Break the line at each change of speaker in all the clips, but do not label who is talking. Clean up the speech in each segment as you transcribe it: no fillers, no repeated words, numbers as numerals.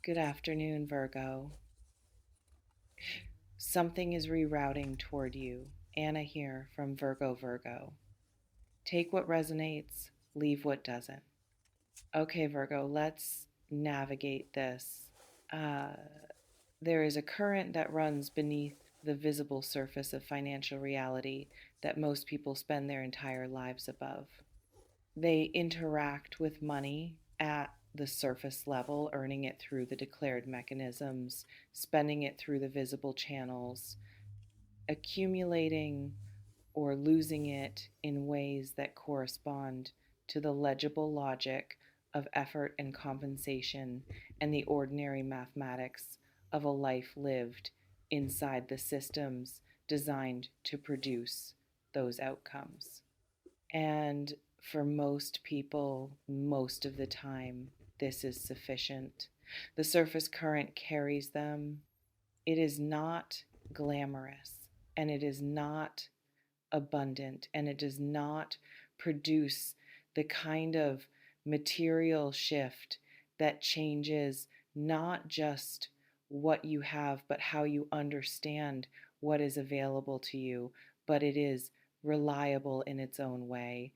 Good afternoon, Virgo. Something is rerouting toward you. Anna here from Virgo. Take what resonates, leave what doesn't. Okay, Virgo, let's navigate this. Uh, there is a current that runs beneath the visible surface of financial reality that most people spend their entire lives above. They interact with money at the surface level, earning it through the declared mechanisms, spending it through the visible channels, accumulating or losing it in ways that correspond to the legible logic of effort and compensation and the ordinary mathematics of a life lived inside the systems designed to produce those outcomes. And for most people, most of the time, this is sufficient. The surface current carries them. It is not glamorous, and it is not abundant, and it does not produce the kind of material shift that changes not just what you have, but how you understand what is available to you. But it is reliable in its own way,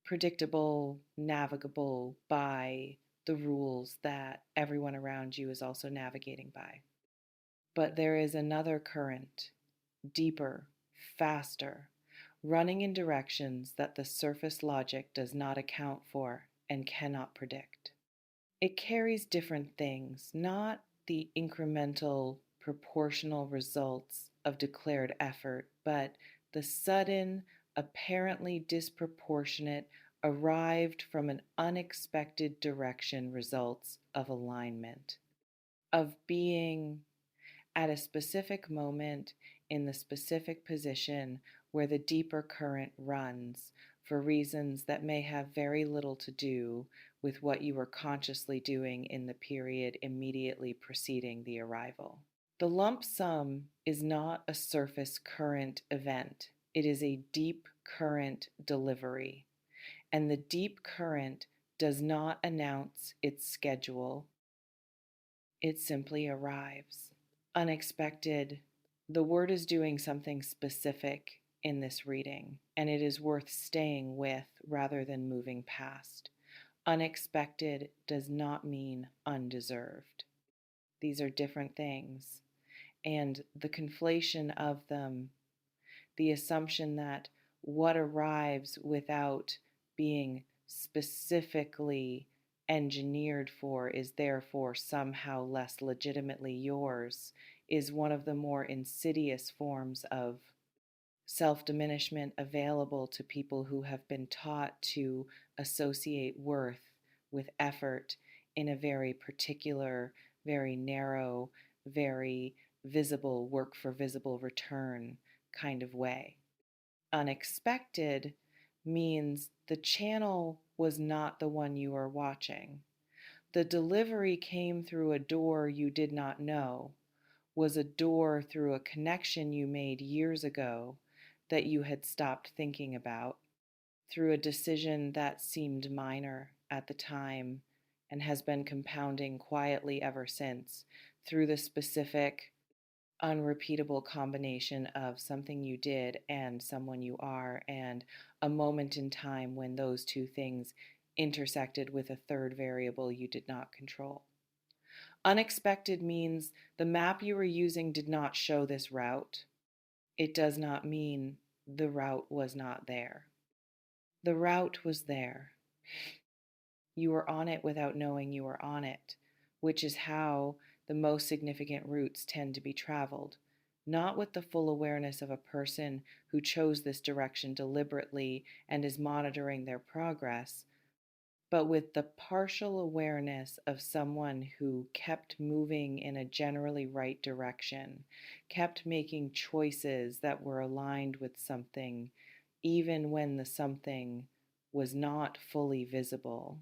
predictable, navigable by the rules that everyone around you is also navigating by. But there is another current, deeper, faster, running in directions that the surface logic does not account for and cannot predict. It carries different things, not the incremental, proportional results of declared effort, but the sudden, apparently disproportionate, arrived from an unexpected direction results of alignment, of being at a specific moment in the specific position where the deeper current runs for reasons that may have very little to do with what you were consciously doing in the period immediately preceding the arrival. The lump sum is not a surface current event, it is a deep current delivery. And the deep current does not announce its schedule, it simply arrives. Unexpected. The word is doing something specific in this reading, and it is worth staying with rather than moving past. Unexpected does not mean undeserved. These are different things, and the conflation of them, the assumption that what arrives without being specifically engineered for is therefore somehow less legitimately yours, is one of the more insidious forms of self diminishment available to people who have been taught to associate worth with effort in a very particular, very narrow, very visible, work for visible return kind of way. Unexpected means the channel was not the one you were watching. The delivery came through a door you did not know, was a door through a connection you made years ago that you had stopped thinking about, through a decision that seemed minor at the time and has been compounding quietly ever since, through the specific, unrepeatable combination of something you did and someone you are, and a moment in time when those two things intersected with a third variable you did not control. Unexpected means the map you were using did not show this route. It does not mean the route was not there. The route was there. You were on it without knowing you were on it, which is how the most significant routes tend to be traveled, not with the full awareness of a person who chose this direction deliberately and is monitoring their progress, but with the partial awareness of someone who kept moving in a generally right direction, kept making choices that were aligned with something, even when the something was not fully visible,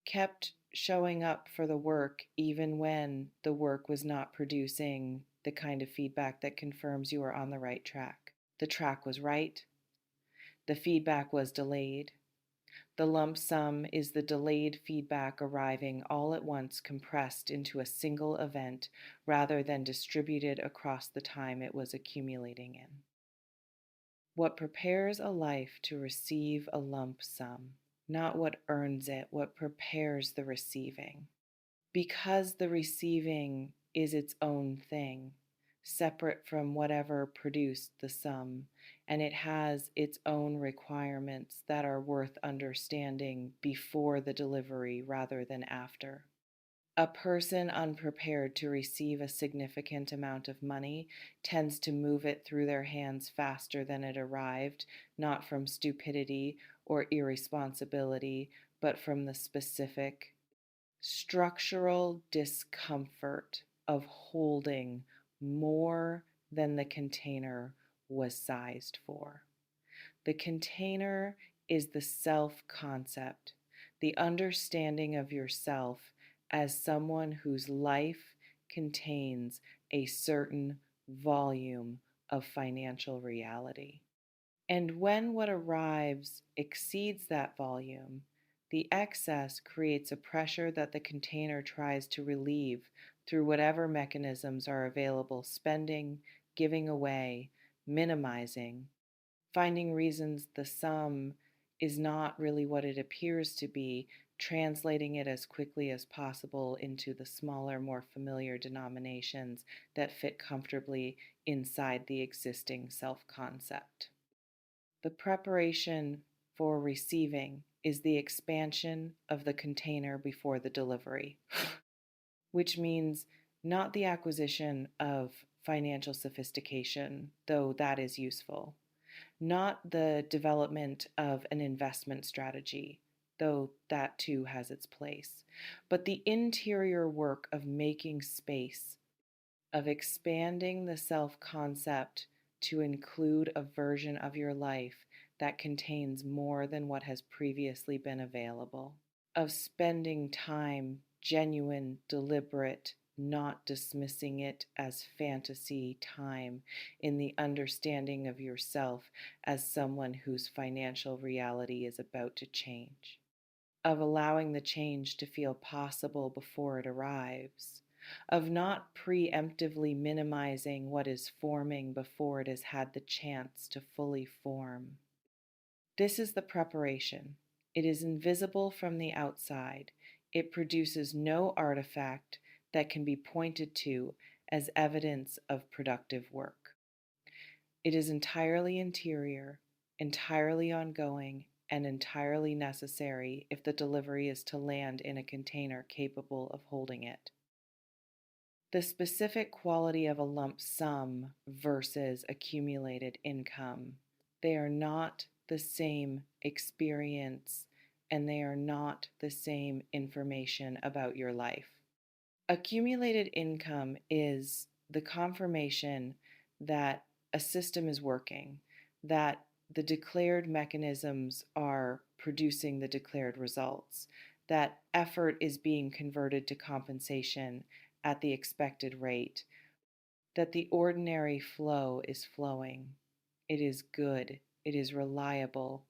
kept showing up for the work even when the work was not producing the kind of feedback that confirms you are on the right track. The track was right, the feedback was delayed, The lump sum is the delayed feedback arriving all at once, compressed into a single event rather than distributed across the time it was accumulating in. What prepares a life to receive a lump sum, not what earns it, what prepares the receiving. Because the receiving is its own thing, separate from whatever produced the sum, and it has its own requirements that are worth understanding before the delivery rather than after. A person unprepared to receive a significant amount of money tends to move it through their hands faster than it arrived, not from stupidity or irresponsibility, but from the specific structural discomfort of holding more than the container was sized for. The container is the self concept, the understanding of yourself as someone whose life contains a certain volume of financial reality. And when what arrives exceeds that volume, the excess creates a pressure that the container tries to relieve through whatever mechanisms are available, spending, giving away, minimizing, finding reasons the sum is not really what it appears to be, translating it as quickly as possible into the smaller, more familiar denominations that fit comfortably inside the existing self concept. The preparation for receiving is the expansion of the container before the delivery, which means not the acquisition of financial sophistication, though that is useful, not the development of an investment strategy, though that too has its place, but the interior work of making space, of expanding the self concept to include a version of your life that contains more than what has previously been available, of spending time, genuine, deliberate, not dismissing it as fantasy time, in the understanding of yourself as someone whose financial reality is about to change, of allowing the change to feel possible before it arrives, of not preemptively minimizing what is forming before it has had the chance to fully form. This is the preparation. It is invisible from the outside. It produces no artifact that can be pointed to as evidence of productive work. It is entirely interior, entirely ongoing, and entirely necessary if the delivery is to land in a container capable of holding it. The specific quality of a lump sum versus accumulated income. They are not the same experience and they are not the same information about your life. Accumulated income is the confirmation that a system is working, that the declared mechanisms are producing the declared results, that effort is being converted to compensation at the expected rate, that the ordinary flow is flowing. It is good. It is reliable.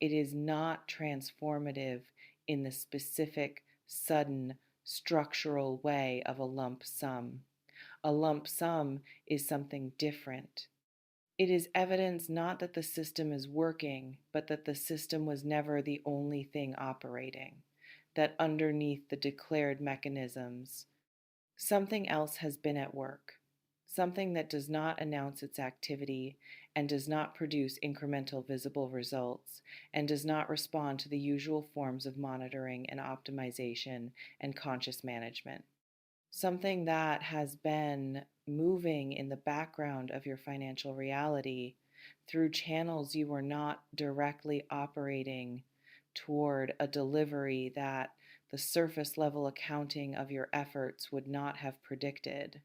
It is not transformative in the specific, sudden, structural way of a lump sum. A lump sum is something different. It is evidence not that the system is working, but that the system was never the only thing operating, that underneath the declared mechanisms, something else has been at work, something that does not announce its activity and does not produce incremental visible results and does not respond to the usual forms of monitoring and optimization and conscious management. Something that has been moving in the background of your financial reality through channels you were not directly operating toward a delivery that the surface level accounting of your efforts would not have predicted.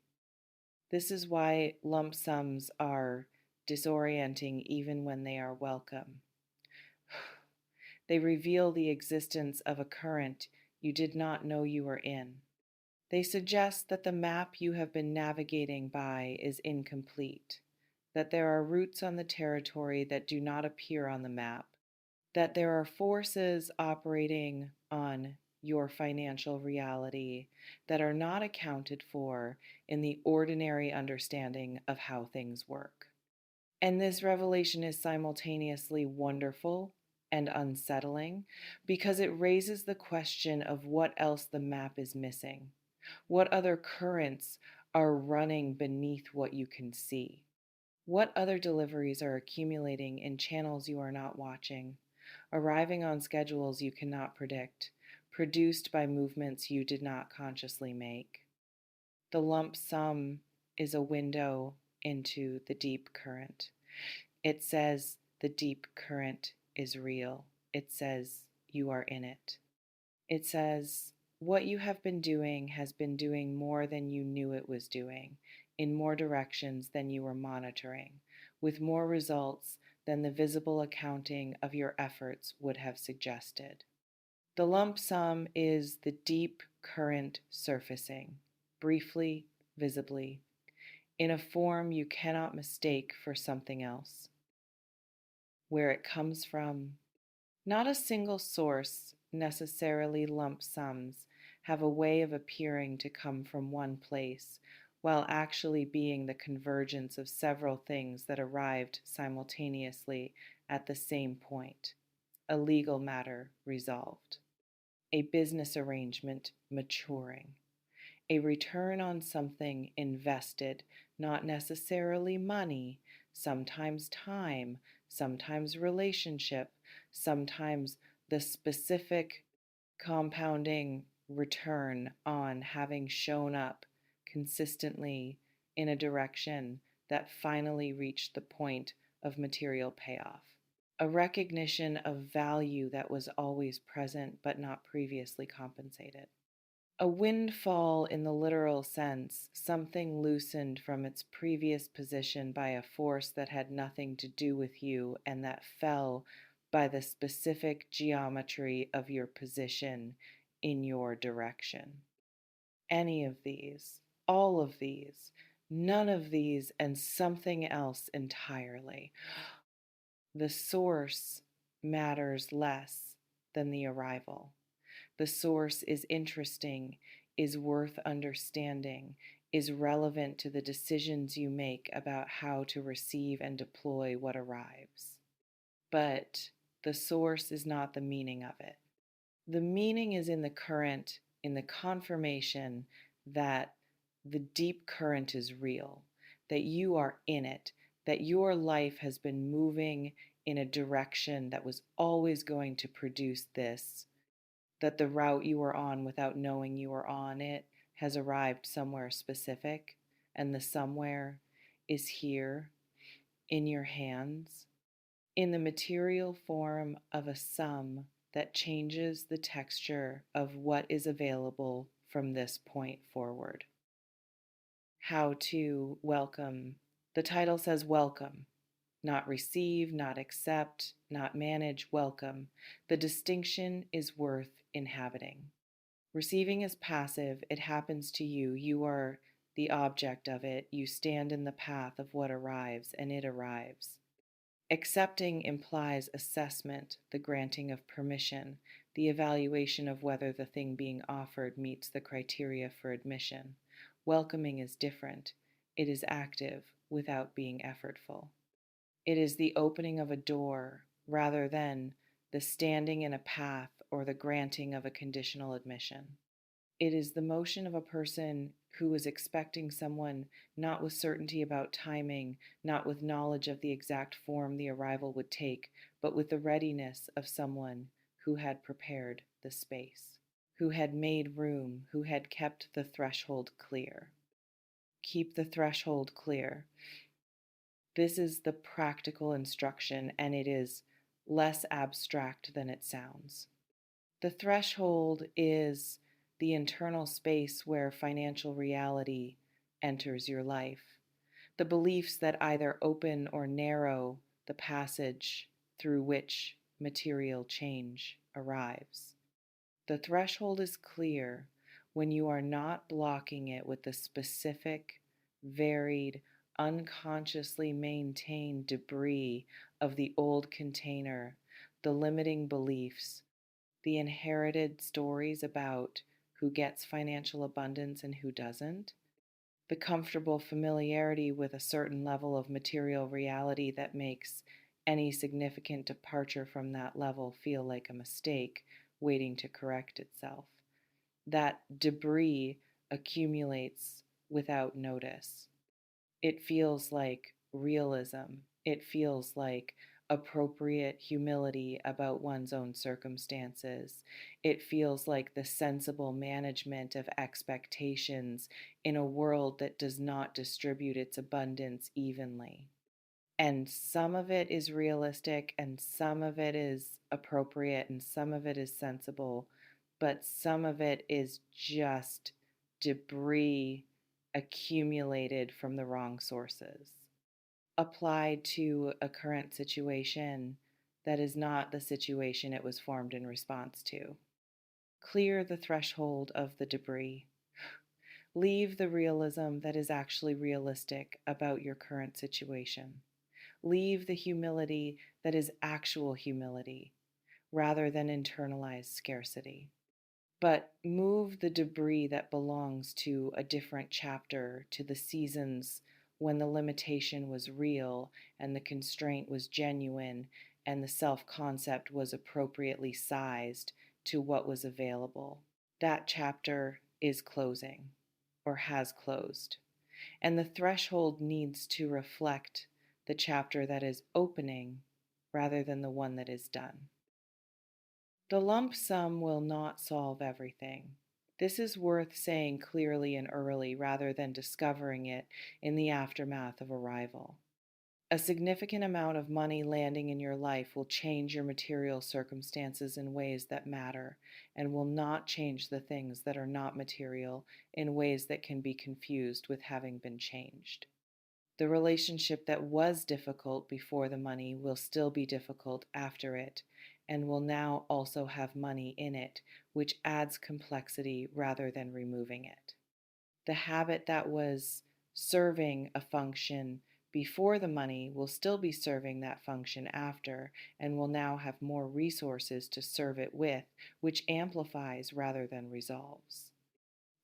This is why lump sums are disorienting even when they are welcome. They reveal the existence of a current you did not know you were in. They suggest that the map you have been navigating by is incomplete, that there are roots on the territory that do not appear on the map, that there are forces operating on your financial reality that are not accounted for in the ordinary understanding of how things work. And this revelation is simultaneously wonderful and unsettling because it raises the question of what else the map is missing. What other currents are running beneath what you can see? What other deliveries are accumulating in channels you are not watching, arriving on schedules you cannot predict, produced by movements you did not consciously make? The lump sum is a window into the deep current. It says the deep current is real. It says you are in it. It says what you have been doing has been doing more than you knew it was doing, in more directions than you were monitoring, with more results than the visible accounting of your efforts would have suggested. The lump sum is the deep current surfacing, briefly, visibly, in a form you cannot mistake for something else. Where it comes from, not a single source, necessarily lump sums, have a way of appearing to come from one place, while actually being the convergence of several things that arrived simultaneously at the same point. A legal matter resolved, a business arrangement maturing, a return on something invested, not necessarily money, sometimes time, sometimes relationship, sometimes the specific compounding return on having shown up consistently in a direction that finally reached the point of material payoff. A recognition of value that was always present but not previously compensated. A windfall in the literal sense, something loosened from its previous position by a force that had nothing to do with you and that fell by the specific geometry of your position in your direction. Any of these, all of these, none of these, and something else entirely. The source matters less than the arrival. The source is interesting, is worth understanding, is relevant to the decisions you make about how to receive and deploy what arrives. But the source is not the meaning of it. The meaning is in the current, in the confirmation that the deep current is real, that you are in it, that your life has been moving in a direction that was always going to produce this, that the route you were on without knowing you were on it has arrived somewhere specific, and the somewhere is here in your hands, in the material form of a sum that changes the texture of what is available from this point forward. How to welcome. The title says welcome. Not receive, not accept, not manage, welcome. The distinction is worth inhabiting. Receiving is passive, it happens to you, you are the object of it, you stand in the path of what arrives, and it arrives. Accepting implies assessment, the granting of permission, the evaluation of whether the thing being offered meets the criteria for admission. Welcoming is different, it is active without being effortful. It is the opening of a door rather than the standing in a path or the granting of a conditional admission. It is the motion of a person who is expecting someone not with certainty about timing, not with knowledge of the exact form the arrival would take, but with the readiness of someone who had prepared the space, who had made room, who had kept the threshold clear. Keep the threshold clear. This is the practical instruction, and it is less abstract than it sounds. The threshold is the internal space where financial reality enters your life, the beliefs that either open or narrow the passage through which material change arrives. The threshold is clear when you are not blocking it with the specific, varied, unconsciously maintained debris of the old container, the limiting beliefs, the inherited stories about who gets financial abundance and who doesn't, the comfortable familiarity with a certain level of material reality that makes any significant departure from that level feel like a mistake waiting to correct itself. That debris accumulates without notice. It feels like realism. It feels like appropriate humility about one's own circumstances. It feels like the sensible management of expectations in a world that does not distribute its abundance evenly. And some of it is realistic, and some of it is appropriate, and some of it is sensible, but some of it is just debris accumulated from the wrong sources, applied to a current situation that is not the situation it was formed in response to. Clear the threshold of the debris. Leave the realism that is actually realistic about your current situation. Leave the humility that is actual humility rather than internalized scarcity. But move the debris that belongs to a different chapter, to the seasons when the limitation was real and the constraint was genuine and the self concept was appropriately sized to what was available. That chapter is closing or has closed, and the threshold needs to reflect the chapter that is opening rather than the one that is done. The lump sum will not solve everything. This is worth saying clearly and early rather than discovering it in the aftermath of arrival. A significant amount of money landing in your life will change your material circumstances in ways that matter and will not change the things that are not material in ways that can be confused with having been changed. The relationship that was difficult before the money will still be difficult after it and will now also have money in it, which adds complexity rather than removing it. The habit that was serving a function before the money will still be serving that function after and will now have more resources to serve it with, which amplifies rather than resolves.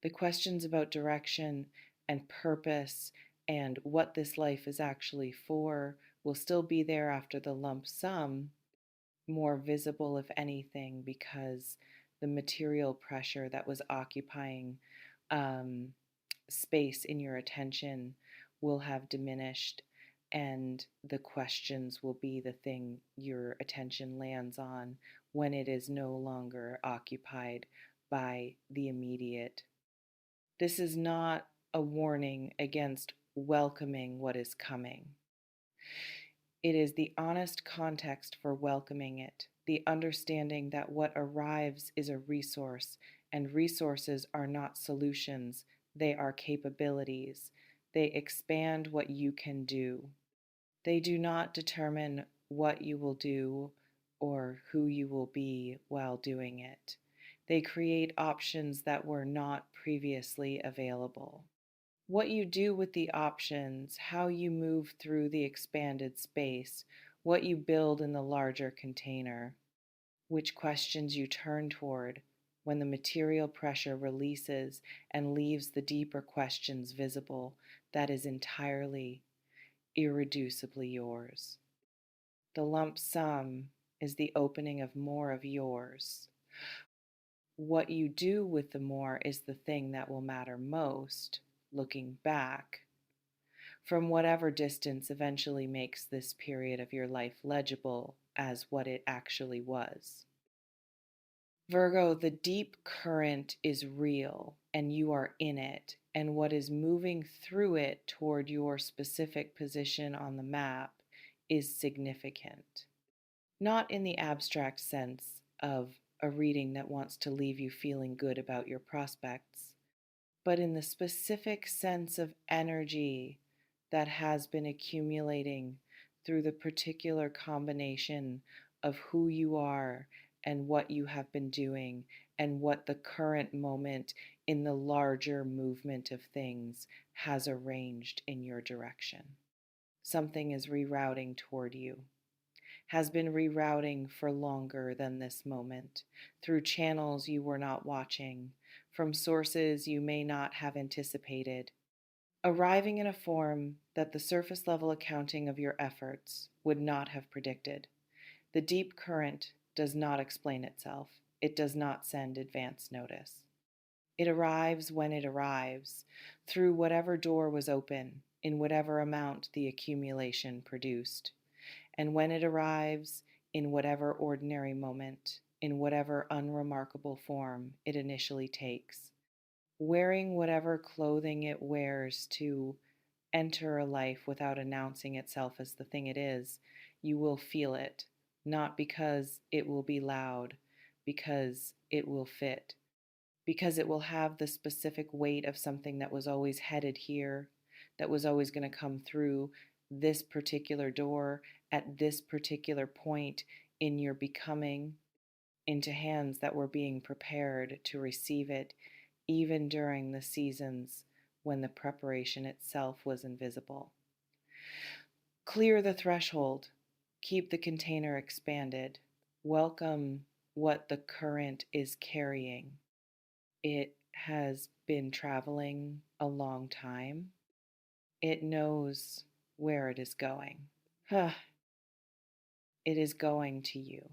The questions about direction and purpose and what this life is actually for will still be there after the lump sum, more visible, if anything, because the material pressure that was occupying space in your attention will have diminished, and the questions will be the thing your attention lands on when it is no longer occupied by the immediate. This is not a warning against welcoming what is coming. It is the honest context for welcoming it, the understanding that what arrives is a resource, and resources are not solutions, they are capabilities. They expand what you can do. They do not determine what you will do or who you will be while doing it. They create options that were not previously available. What you do with the options, how you move through the expanded space, what you build in the larger container, which questions you turn toward when the material pressure releases and leaves the deeper questions visible, that is entirely, irreducibly yours. The lump sum is the opening of more of yours. What you do with the more is the thing that will matter most, looking back, from whatever distance eventually makes this period of your life legible as what it actually was. Virgo, the deep current is real and you are in it, and what is moving through it toward your specific position on the map is significant. Not in the abstract sense of a reading that wants to leave you feeling good about your prospects, but in the specific sense of energy that has been accumulating through the particular combination of who you are and what you have been doing and what the current moment in the larger movement of things has arranged in your direction. Something is rerouting toward you. has been rerouting for longer than this moment, through channels you were not watching, from sources you may not have anticipated, arriving in a form that the surface level accounting of your efforts would not have predicted. The deep current does not explain itself, it does not send advance notice. It arrives when it arrives, through whatever door was open, in whatever amount the accumulation produced. And when it arrives, in whatever ordinary moment, in whatever unremarkable form it initially takes, wearing whatever clothing it wears to enter a life without announcing itself as the thing it is, you will feel it, not because it will be loud, because it will fit, because it will have the specific weight of something that was always headed here, that was always going to come through this particular door at this particular point in your becoming, into hands that were being prepared to receive it, even during the seasons when the preparation itself was invisible. Clear the threshold, keep the container expanded, welcome what the current is carrying. It has been traveling a long time. It knows where it is going. It is going to you.